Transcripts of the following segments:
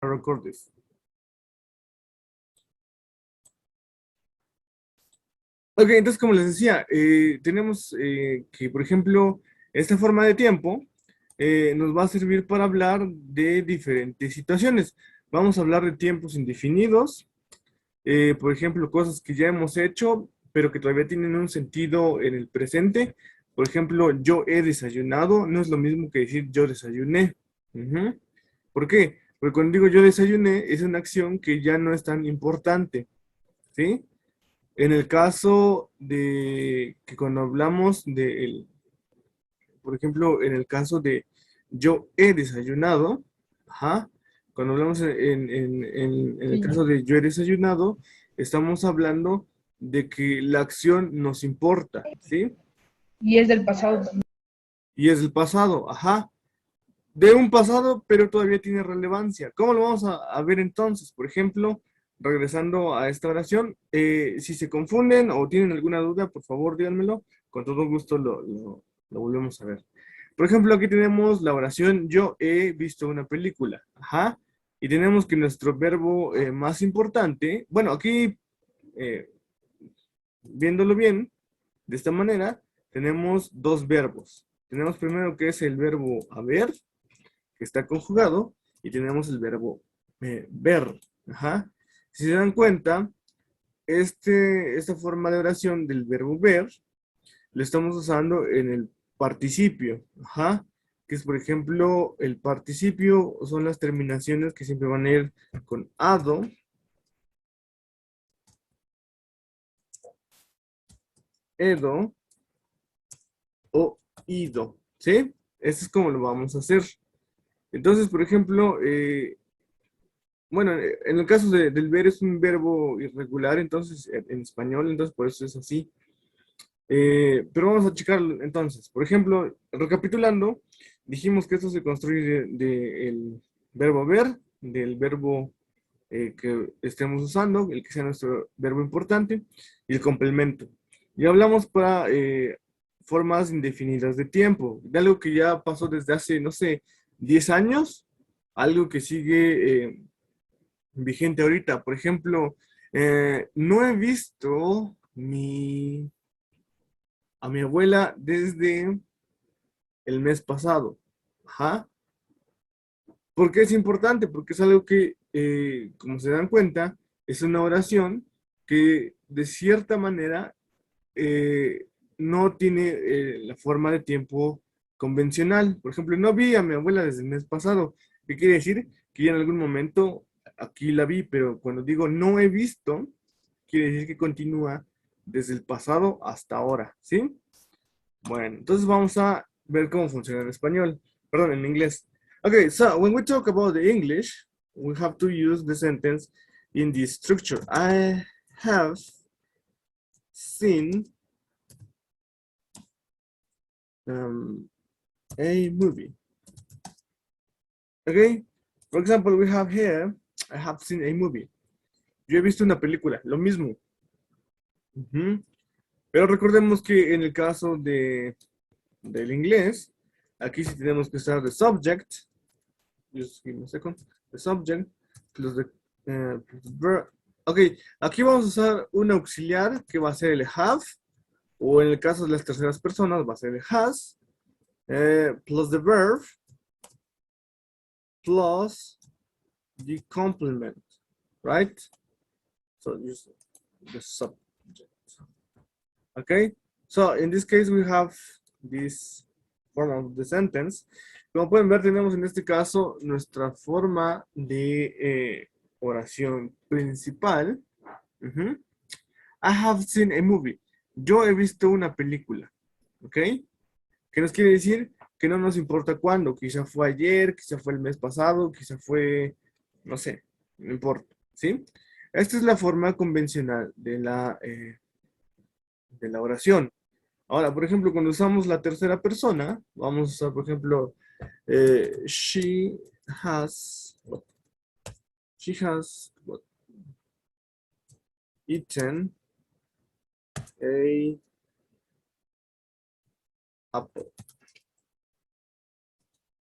I record this. Ok, entonces como les decía, tenemos que, por ejemplo, esta forma de tiempo nos va a servir para hablar de diferentes situaciones. Vamos a hablar de tiempos indefinidos, por ejemplo, cosas que ya hemos hecho, pero que todavía tienen un sentido en el presente. Por ejemplo, yo he desayunado, no es lo mismo que decir yo desayuné. Ujú. ¿Por qué? Porque cuando digo yo desayuné, es una acción que ya no es tan importante, ¿sí? En el caso de que cuando hablamos de, por ejemplo, en el caso de yo he desayunado, ajá, cuando hablamos en el Sí. caso de yo he desayunado, estamos hablando de que la acción nos importa, ¿sí? Y es del pasado también. Y es el pasado, ajá, de un pasado, pero todavía tiene relevancia. ¿Cómo lo vamos a ver entonces? Por ejemplo, regresando a esta oración, si se confunden o tienen alguna duda, por favor díganmelo, con todo gusto lo volvemos a ver. Por ejemplo, aquí tenemos la oración yo he visto una película, ajá, y tenemos que nuestro verbo más importante, bueno, aquí eh, viéndolo bien, de esta manera, tenemos dos verbos. Tenemos primero que es el verbo haber, que está conjugado, y tenemos el verbo ver. Ajá. Si se dan cuenta, esta forma de oración del verbo ver, lo estamos usando en el participio. Ajá. Que es, por ejemplo, el participio son las terminaciones que siempre van a ir con ado, edo o ido. ¿Sí? Esto es como lo vamos a hacer. Entonces, por ejemplo, bueno, en el caso del ver es un verbo irregular, entonces, en español, entonces por eso es así. Pero vamos a checar entonces. Por ejemplo, recapitulando, dijimos que esto se construye del verbo ver, del verbo que estemos usando, el que sea nuestro verbo importante, y el complemento. Y hablamos para formas indefinidas de tiempo, de algo que ya pasó desde hace, no sé, 10 años, algo que sigue vigente ahorita. Por ejemplo, no he visto a mi abuela desde el mes pasado. Ajá. ¿Por qué es importante? Porque es algo que, como se dan cuenta, es una oración que de cierta manera eh, no tiene la forma de tiempo convencional. Por ejemplo, no vi a mi abuela desde el mes pasado. ¿Qué quiere decir? Que ya en algún momento aquí la vi, pero cuando digo no he visto, quiere decir que continúa desde el pasado hasta ahora, ¿sí? Bueno, entonces vamos a ver cómo funciona en español, perdón, en inglés. Okay, so when we talk about the English, we have to use the sentence in this structure. I have seen um, a movie. Okay, for example, we have here, I have seen a movie. Yo he visto una película, lo mismo. Ujú. Pero recordemos que en el caso del inglés, aquí sí tenemos que usar the subject. Just give me a second. The subject plus plus the verb. Ok, aquí vamos a usar un auxiliar que va a ser el have, o en el caso de las terceras personas va a ser el has, plus the verb, plus the complement, right? So just the subject. Okay, so in this case we have this form of the sentence. Como pueden ver, tenemos en este caso nuestra forma de oración principal. Ujú. I have seen a movie. Yo he visto una película. ¿Ok? ¿Qué nos quiere decir? Que no nos importa cuándo. Quizá fue ayer, quizá fue el mes pasado, quizá fue, no sé, no importa. ¿Sí? Esta es la forma convencional de la oración. Ahora, por ejemplo, cuando usamos la tercera persona, vamos a usar, por ejemplo, she has, she has eaten a apple.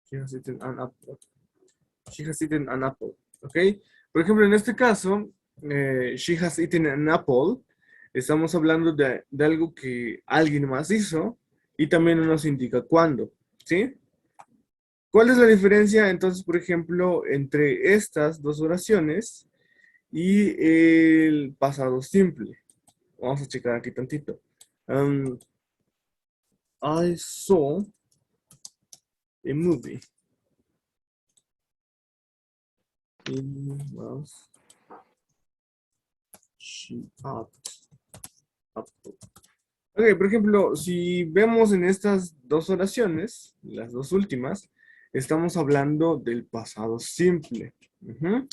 She has eaten an apple. She has eaten an apple. ¿ok? Por ejemplo, en este caso, she has eaten an apple. Estamos hablando de algo que alguien más hizo y también no nos indica cuándo, ¿sí? ¿Cuál es la diferencia entonces, por ejemplo, entre estas dos oraciones y el pasado simple? Vamos a checar aquí tantito. Um, I saw a movie. It was she at apple. Ok, por ejemplo, si vemos en estas dos oraciones, las dos últimas, estamos hablando del pasado simple. Ujú.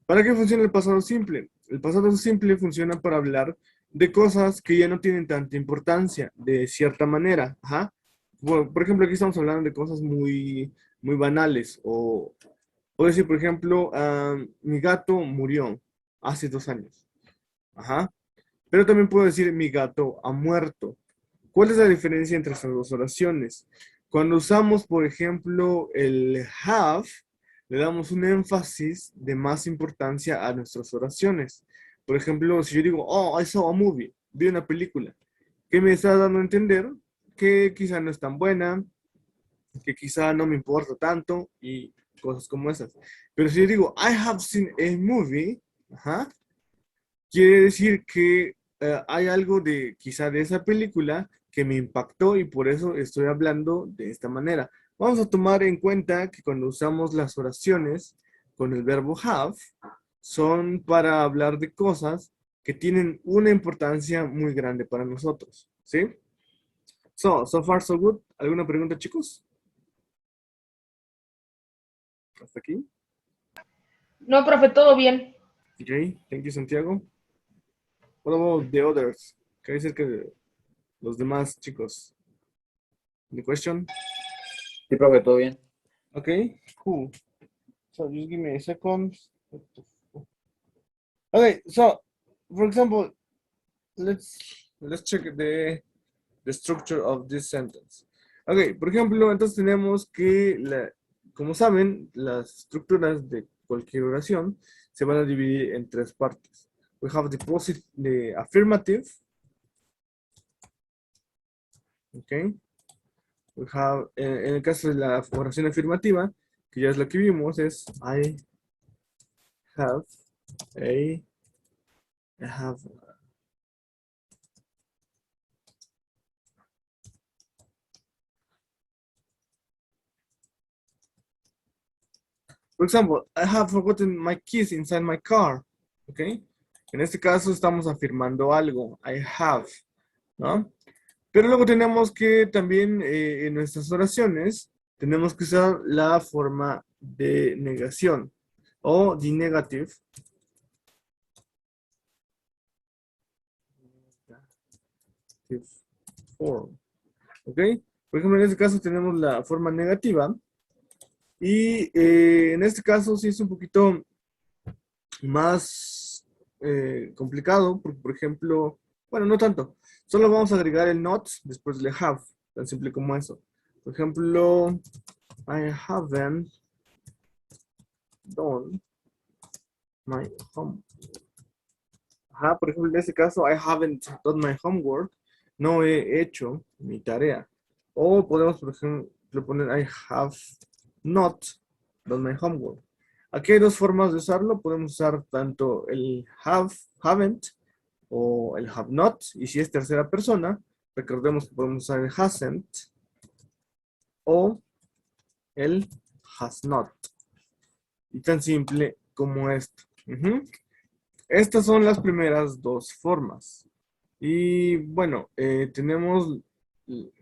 ¿Para qué funciona el pasado simple? El pasado simple funciona para hablar de cosas que ya no tienen tanta importancia, de cierta manera. Ajá. Bueno, por ejemplo, aquí estamos hablando de cosas muy banales. O puedo decir, por ejemplo, mi gato murió hace 2 años. Ajá. Pero también puedo decir, mi gato ha muerto. ¿Cuál es la diferencia entre estas dos oraciones? Cuando usamos, por ejemplo, el have, le damos un énfasis de más importancia a nuestras oraciones. Por ejemplo, si yo digo, oh, I saw a movie, vi una película, ¿qué me está dando a entender? Que quizá no es tan buena, que quizá no me importa tanto y cosas como esas. Pero si yo digo, I have seen a movie, ajá, quiere decir que hay algo de quizá de esa película que me impactó y por eso estoy hablando de esta manera. Vamos a tomar en cuenta que cuando usamos las oraciones con el verbo have, son para hablar de cosas que tienen una importancia muy grande para nosotros, ¿sí? So far so good. ¿Alguna pregunta, chicos? Hasta aquí. No, profe, todo bien. Ok, thank you, Santiago. What about the others? ¿Qué dice que los demás chicos? Any question? Sí, profe, todo bien. Okay, cool. So just give me a second. Okay, so for example, let's check the structure of this sentence. Okay, por ejemplo, entonces tenemos que, como saben, las estructuras de cualquier oración se van a dividir en tres partes. We have the affirmative. Okay. We have, en el caso de la oración afirmativa, que ya es la que vimos, es I have a, I have. For example, I have forgotten my keys inside my car. ¿Ok? En este caso estamos afirmando algo. I have, ¿no? Pero luego tenemos que también en nuestras oraciones tenemos que usar la forma de negación o the negative. Form. ¿Ok? Por ejemplo, en este caso tenemos la forma negativa. Y en este caso sí es un poquito más complicado, porque por ejemplo, bueno, no tanto, solo vamos a agregar el not después del have, tan simple como eso. Por ejemplo, I haven't done my homework. Ajá, por ejemplo, en este caso, I haven't done my homework, no he hecho mi tarea. O podemos, por ejemplo, poner I have not done my homework. Aquí hay dos formas de usarlo. Podemos usar tanto el have, haven't, o el have not. Y si es tercera persona, recordemos que podemos usar el hasn't o el has not. Y tan simple como esto. Ujú. Estas son las primeras dos formas. Y bueno, tenemos...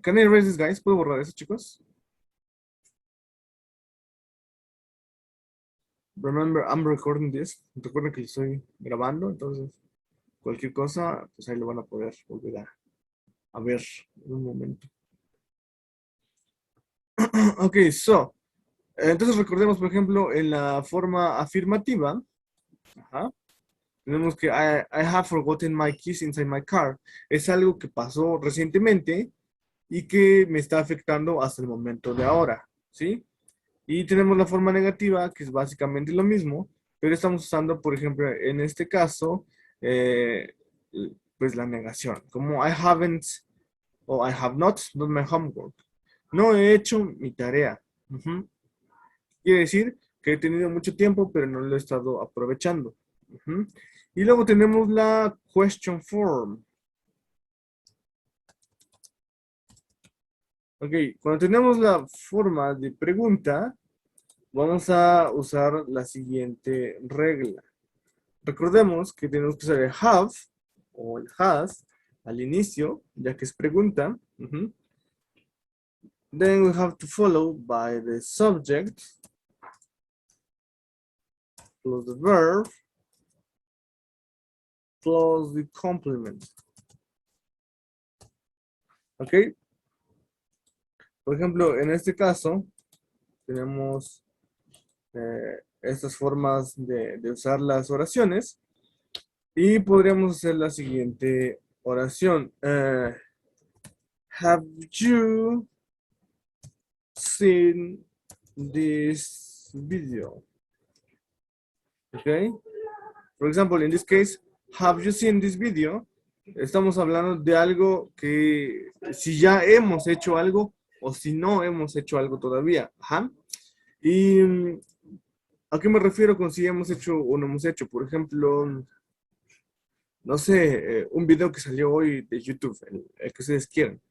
Can I erase this, guys? ¿Puedo borrar eso, chicos? Remember, I'm recording this. Recuerden que lo estoy grabando, entonces cualquier cosa, pues ahí lo van a poder volver a ver en un momento. Ok, so, entonces recordemos, por ejemplo, en la forma afirmativa, ajá, tenemos que I have forgotten my keys inside my car. Es algo que pasó recientemente y que me está afectando hasta el momento de ahora, ¿sí? Y tenemos la forma negativa, que es básicamente lo mismo, pero estamos usando, por ejemplo, en este caso, eh, pues la negación, como I haven't o I have not done my homework. No he hecho mi tarea. Ujú. Quiere decir que he tenido mucho tiempo, pero no lo he estado aprovechando. Ujú. Y luego tenemos la question form. Ok, cuando tenemos la forma de pregunta, vamos a usar la siguiente regla. Recordemos que tenemos que usar el have o el has al inicio, ya que es pregunta. Ujú. Then we have to follow by the subject plus the verb plus the complement. ¿Ok? Por ejemplo, en este caso, tenemos estas formas de usar las oraciones y podríamos hacer la siguiente oración. Have you seen this video? Okay. For example, in this case, have you seen this video? Estamos hablando de algo que si ya hemos hecho algo o si no hemos hecho algo todavía. Ajá. Y ¿a qué me refiero con si hemos hecho o no hemos hecho? Por ejemplo, no sé, un video que salió hoy de YouTube, el que ustedes quieran.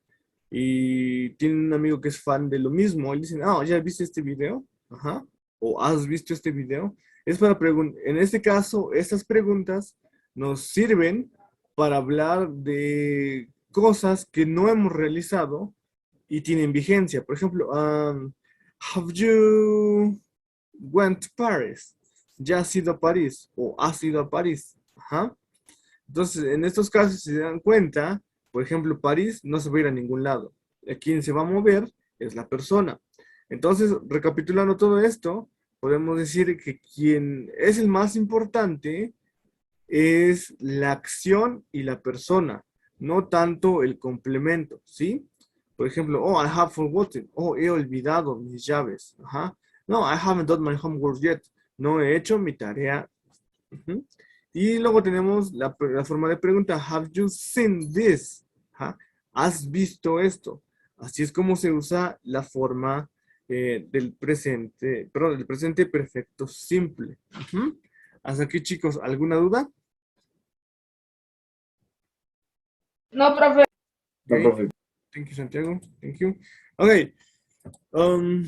Y tienen un amigo que es fan de lo mismo y dicen, ah, ¿ya viste este video? Ajá. ¿O has visto este video? Es para preguntar, en este caso, estas preguntas nos sirven para hablar de cosas que no hemos realizado y tienen vigencia. Por ejemplo, have you went to Paris? ¿Ya has ido a París? ¿O has ido a París? Ajá. Entonces, en estos casos, si se dan cuenta, por ejemplo, París no se va a ir a ningún lado. Quien se va a mover es la persona. Entonces, recapitulando todo esto, podemos decir que quien es el más importante es la acción y la persona, no tanto el complemento, ¿sí? Por ejemplo, oh, I have forgotten. Oh, he olvidado mis llaves. Ajá. No, I haven't done my homework yet. No he hecho mi tarea. Ujú. Y luego tenemos la forma de pregunta, have you seen this? Ajá. ¿Has visto esto? Así es como se usa la forma del presente, perdón, del presente perfecto simple. Ujú. Hasta aquí, chicos, ¿alguna duda? No, profe. No, Ok. profe. Thank you, Santiago. Thank you. Ok. um,